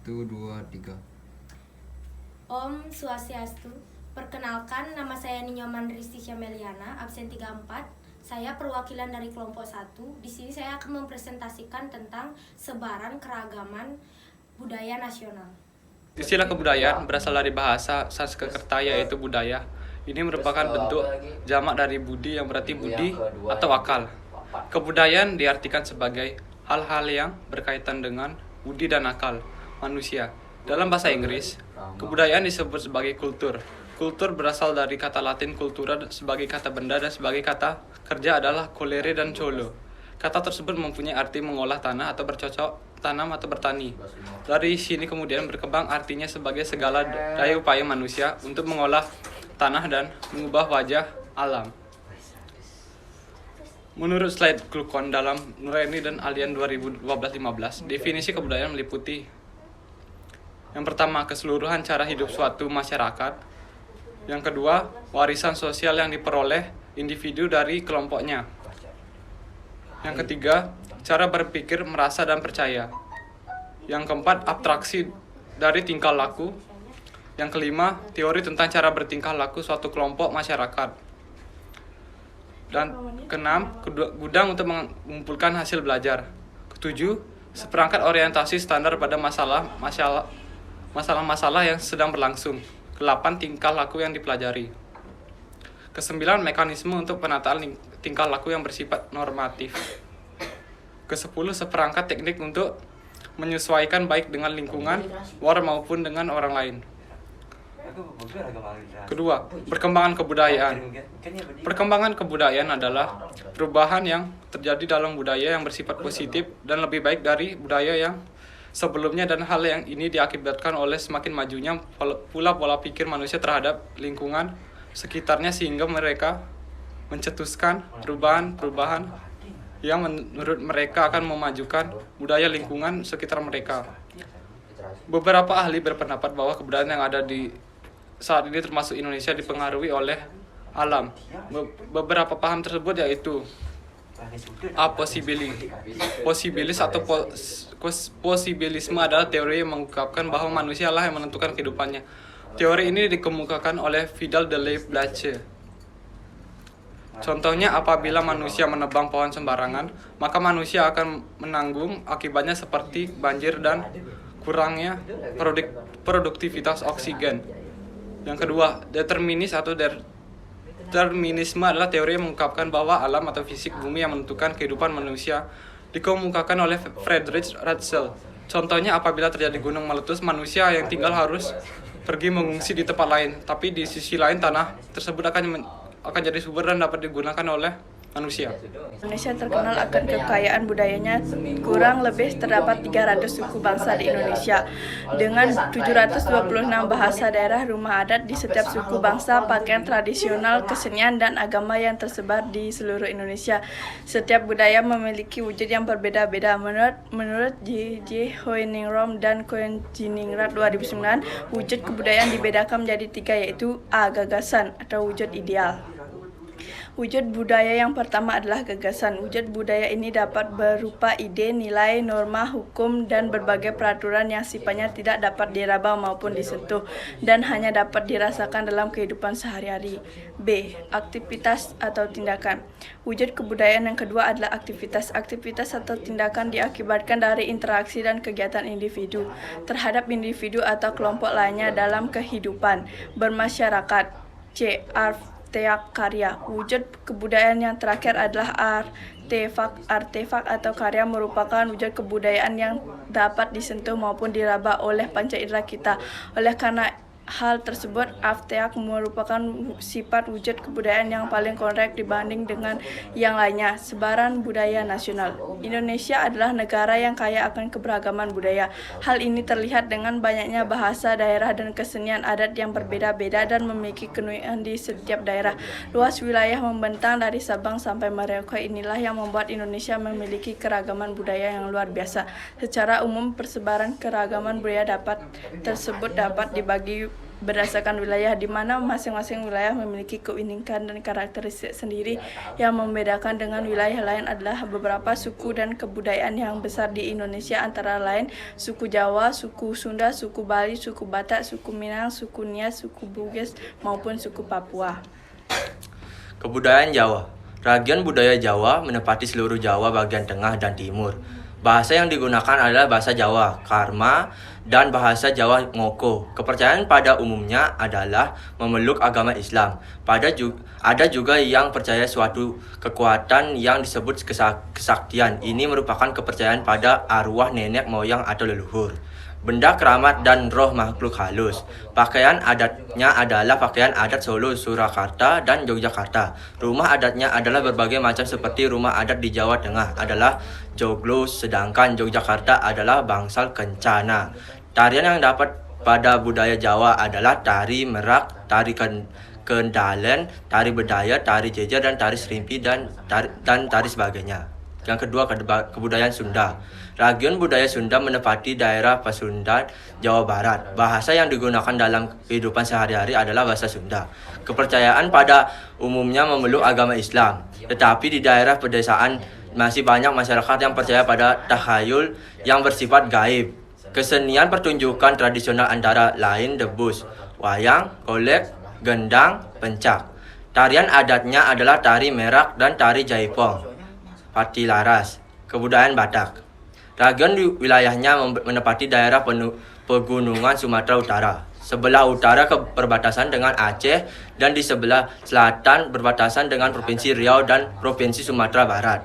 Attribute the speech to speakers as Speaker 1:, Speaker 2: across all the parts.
Speaker 1: 2, 3.
Speaker 2: Om Swastiastu. Perkenalkan, nama saya Ninyoman Risti Syameliana, absen 34. Saya perwakilan dari kelompok 1. Di sini saya akan mempresentasikan tentang sebaran keragaman budaya nasional.
Speaker 3: Istilah kebudayaan berasal dari bahasa Sanskerta yaitu budaya. Ini merupakan bentuk jamak dari budi yang berarti budi atau akal. Kebudayaan diartikan sebagai hal-hal yang berkaitan dengan budi dan akal manusia. Dalam bahasa Inggris, kebudayaan disebut sebagai kultur. Kultur berasal dari kata Latin cultura sebagai kata benda dan sebagai kata kerja adalah colere dan colo. Kata tersebut mempunyai arti mengolah tanah atau bercocok tanam atau bertani. Dari sini kemudian berkembang artinya sebagai segala daya upaya manusia untuk mengolah tanah dan mengubah wajah alam. Menurut slide Glukon dalam Nuraini dan Alien 2012-15, definisi kebudayaan meliputi yang pertama, keseluruhan cara hidup suatu masyarakat. Yang kedua, warisan sosial yang diperoleh individu dari kelompoknya. Yang ketiga, cara berpikir, merasa, dan percaya. Yang keempat, abstraksi dari tingkah laku. Yang kelima, teori tentang cara bertingkah laku suatu kelompok masyarakat. Dan keenam, gudang untuk mengumpulkan hasil belajar. Ketujuh, seperangkat orientasi standar pada masalah-masalah yang sedang berlangsung. Kedelapan, tingkah laku yang dipelajari. Kesembilan, mekanisme untuk penataan tingkah laku yang bersifat normatif. Kesepuluh, seperangkat teknik untuk menyesuaikan baik dengan lingkungan, luar maupun dengan orang lain. Kedua, perkembangan kebudayaan. Perkembangan kebudayaan adalah perubahan yang terjadi dalam budaya yang bersifat positif dan lebih baik dari budaya yang sebelumnya, dan hal yang ini diakibatkan oleh semakin majunya pula pola pikir manusia terhadap lingkungan sekitarnya sehingga mereka mencetuskan perubahan-perubahan yang menurut mereka akan memajukan budaya lingkungan sekitar mereka. Beberapa ahli berpendapat bahwa kebudayaan yang ada di saat ini termasuk Indonesia dipengaruhi oleh alam. Beberapa paham tersebut yaitu posibilis atau posibilisme adalah teori yang mengungkapkan bahwa manusia lah yang menentukan kehidupannya. Teori ini dikemukakan oleh Vidal de Blache. Contohnya, apabila manusia menebang pohon sembarangan, maka manusia akan menanggung akibatnya seperti banjir dan kurangnya produktivitas oksigen. Yang kedua, determinis atau determinisme adalah teori yang mengungkapkan bahwa alam atau fisik bumi yang menentukan kehidupan manusia. Dikemukakan oleh Friedrich Ratzel. Contohnya, apabila terjadi gunung meletus, manusia yang tinggal harus pergi mengungsi di tempat lain. Tapi di sisi lain, tanah tersebut akan jadi subur dan dapat digunakan oleh manusia.
Speaker 4: Indonesia terkenal akan kekayaan budayanya. Kurang lebih terdapat 300 suku bangsa di Indonesia dengan 726 bahasa daerah, rumah adat di setiap suku bangsa, pakaian tradisional, kesenian, dan agama yang tersebar di seluruh Indonesia. Setiap budaya memiliki wujud yang berbeda-beda. Menurut J. Hoeningrom dan Koenjiningrat 2009, wujud kebudayaan dibedakan menjadi 3, yaitu A. Gagasan atau wujud ideal. Wujud budaya yang pertama adalah gagasan. Wujud budaya ini dapat berupa ide, nilai, norma, hukum, dan berbagai peraturan yang sifatnya tidak dapat diraba maupun disentuh dan hanya dapat dirasakan dalam kehidupan sehari-hari. B. Aktivitas atau tindakan. Wujud kebudayaan yang kedua adalah aktivitas. Aktivitas atau tindakan diakibatkan dari interaksi dan kegiatan individu terhadap individu atau kelompok lainnya dalam kehidupan bermasyarakat. C. Artefak karya. Wujud kebudayaan yang terakhir adalah artefak. Artefak atau karya merupakan wujud kebudayaan yang dapat disentuh maupun diraba oleh panca indera kita. Oleh karena hal tersebut, artefak merupakan sifat wujud kebudayaan yang paling korek dibanding dengan yang lainnya. Sebaran budaya nasional. Indonesia adalah negara yang kaya akan keberagaman budaya. Hal ini terlihat dengan banyaknya bahasa daerah dan kesenian adat yang berbeda-beda dan memiliki keunikan di setiap daerah. Luas wilayah membentang dari Sabang sampai Merauke. Inilah yang membuat Indonesia memiliki keragaman budaya yang luar biasa. Secara umum, persebaran keragaman budaya tersebut dapat dibagi berdasarkan wilayah, di mana masing-masing wilayah memiliki keunikan dan karakteristik sendiri. Yang membedakan dengan wilayah lain adalah beberapa suku dan kebudayaan yang besar di Indonesia, antara lain suku Jawa, suku Sunda, suku Bali, suku Batak, suku Minang, suku Nias, suku Bugis, maupun suku Papua.
Speaker 1: Kebudayaan Jawa. Ragam budaya Jawa menempati seluruh Jawa bagian tengah dan timur. Bahasa yang digunakan adalah bahasa Jawa, Karma, dan bahasa Jawa Ngoko. Kepercayaan pada umumnya adalah memeluk agama Islam. Ada juga yang percaya suatu kekuatan yang disebut kesaktian. Ini merupakan kepercayaan pada arwah nenek moyang atau leluhur. Benda keramat dan roh makhluk halus. Pakaian adatnya adalah pakaian adat Solo, Surakarta, dan Yogyakarta. Rumah adatnya adalah berbagai macam, seperti rumah adat di Jawa Tengah adalah joglo, sedangkan Yogyakarta adalah bangsal kencana. Tarian yang dapat pada budaya Jawa adalah tari merak, tari kendalen, tari bedaya, tari jejer, dan tari serimpi, dan tari sebagainya. Yang kedua, kebudayaan Sunda. Ragam budaya Sunda menempati daerah Pasundan, Jawa Barat. Bahasa yang digunakan dalam kehidupan sehari-hari adalah bahasa Sunda. Kepercayaan pada umumnya memeluk agama Islam, tetapi di daerah pedesaan masih banyak masyarakat yang percaya pada takhayul yang bersifat gaib. Kesenian pertunjukan tradisional antara lain debus, wayang, golek, gendang, pencak. Tarian adatnya adalah tari merak dan tari jaipong, patilaras. Kebudayaan Batak. Ragam di wilayahnya menempati daerah pegunungan Sumatera Utara. Sebelah utara berbatasan dengan Aceh, dan di sebelah selatan berbatasan dengan Provinsi Riau dan Provinsi Sumatera Barat.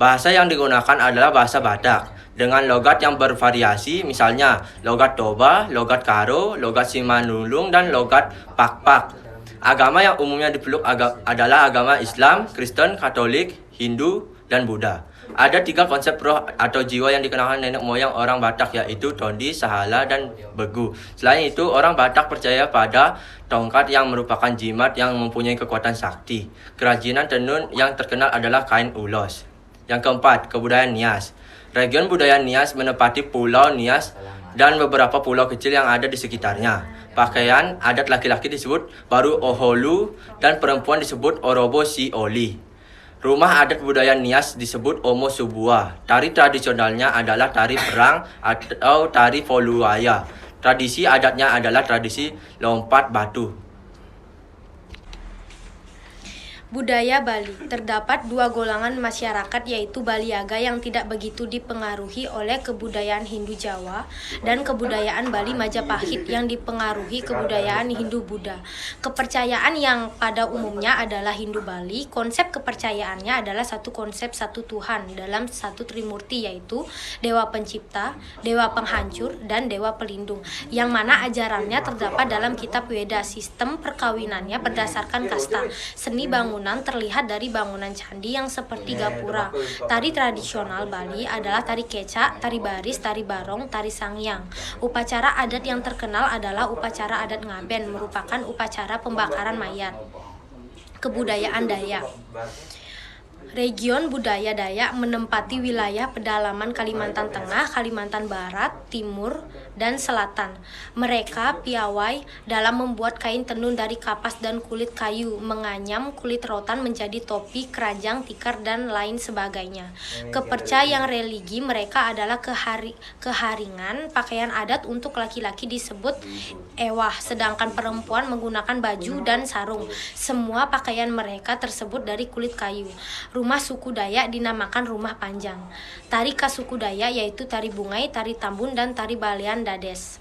Speaker 1: Bahasa yang digunakan adalah bahasa Batak dengan logat yang bervariasi, misalnya logat Toba, logat Karo, logat Simanulung, dan logat Pakpak. Agama yang umumnya dipeluk adalah agama Islam, Kristen, Katolik, Hindu, dan Buddha. Ada 3 konsep roh atau jiwa yang dikenalkan nenek moyang orang Batak, yaitu Tondi, Sahala, dan Begu. Selain itu, orang Batak percaya pada tongkat yang merupakan jimat yang mempunyai kekuatan sakti. Kerajinan tenun yang terkenal adalah kain ulos. Yang keempat, kebudayaan Nias. Region budaya Nias menempati Pulau Nias dan beberapa pulau kecil yang ada di sekitarnya. Pakaian adat laki-laki disebut baru oholu dan perempuan disebut orobo si oli. Rumah adat budaya Nias disebut Omo Subua. Tari tradisionalnya adalah tari perang atau tari Voluaya. Tradisi adatnya adalah tradisi lompat batu.
Speaker 2: Budaya Bali. Terdapat 2 golongan masyarakat, yaitu Baliaga yang tidak begitu dipengaruhi oleh kebudayaan Hindu Jawa, dan kebudayaan Bali Majapahit yang dipengaruhi kebudayaan Hindu Buddha. Kepercayaan yang pada umumnya adalah Hindu Bali. Konsep kepercayaannya adalah satu konsep satu Tuhan dalam satu Trimurti, yaitu Dewa Pencipta, Dewa Penghancur, dan Dewa Pelindung, yang mana ajarannya terdapat dalam kitab Weda. Sistem perkawinannya berdasarkan kasta. Seni bangunan terlihat dari bangunan candi yang seperti gapura. Tari tradisional Bali adalah tari kecak, tari baris, tari barong, tari sangyang. Upacara adat yang terkenal adalah upacara adat ngaben, merupakan upacara pembakaran mayat. Kebudayaan Dayak. Region budaya Dayak menempati wilayah pedalaman Kalimantan Tengah, Kalimantan Barat, Timur, dan Selatan. Mereka piawai dalam membuat kain tenun dari kapas dan kulit kayu, menganyam kulit rotan menjadi topi, keranjang, tikar, dan lain sebagainya. Kepercayaan religi mereka adalah keharingan. Pakaian adat untuk laki-laki disebut ewah, sedangkan perempuan menggunakan baju dan sarung. Semua pakaian mereka tersebut dari kulit kayu. Rumah suku Dayak dinamakan rumah panjang. Tari khas suku Dayak yaitu tari bungai, tari tambun, dan tari balean dades.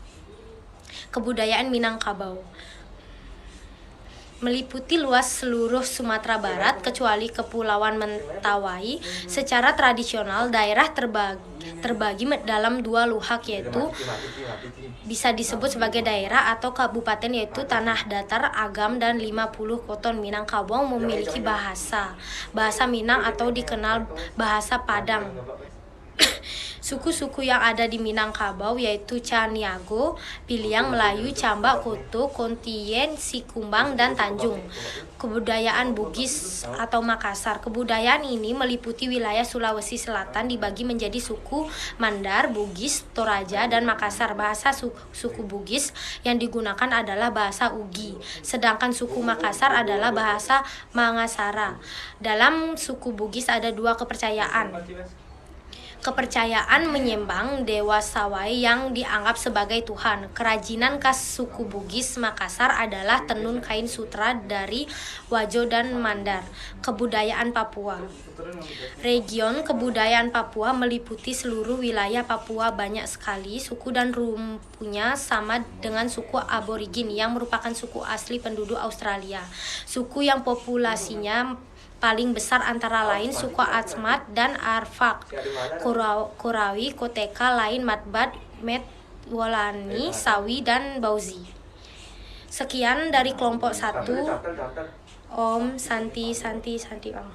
Speaker 2: Kebudayaan Minangkabau meliputi luas seluruh Sumatera Barat kecuali Kepulauan Mentawai. Secara tradisional, daerah terbagi dalam 2 luhak, yaitu bisa disebut sebagai daerah atau kabupaten, yaitu Tanah Datar, Agam, dan 50 Koton. Minangkabau memiliki bahasa Minang atau dikenal bahasa Padang. Suku-suku yang ada di Minangkabau yaitu Caniago, Piliang, Melayu, Camba, Koto, Kontien, Sikumbang, dan Tanjung. Kebudayaan Bugis atau Makassar. Kebudayaan ini meliputi wilayah Sulawesi Selatan dibagi menjadi suku Mandar, Bugis, Toraja, dan Makassar. Bahasa suku Bugis yang digunakan adalah bahasa Ugi, sedangkan suku Makassar adalah bahasa Mangasara. Dalam suku Bugis ada dua kepercayaan. Kepercayaan menyembah Dewa Sawai yang dianggap sebagai Tuhan. Kerajinan khas suku Bugis Makassar adalah tenun kain sutra dari Wajo dan Mandar. Kebudayaan Papua. Region kebudayaan Papua meliputi seluruh wilayah Papua. Banyak sekali suku dan rumpunya sama dengan suku aborigin yang merupakan suku asli penduduk Australia. Suku yang populasinya paling besar antara lain suku Atsmat dan Arfak, Korawi, Koteka, lain Matbat, Met, Wolani, Sawi, dan Bauzi. Sekian dari kelompok 1. Om Santi Om.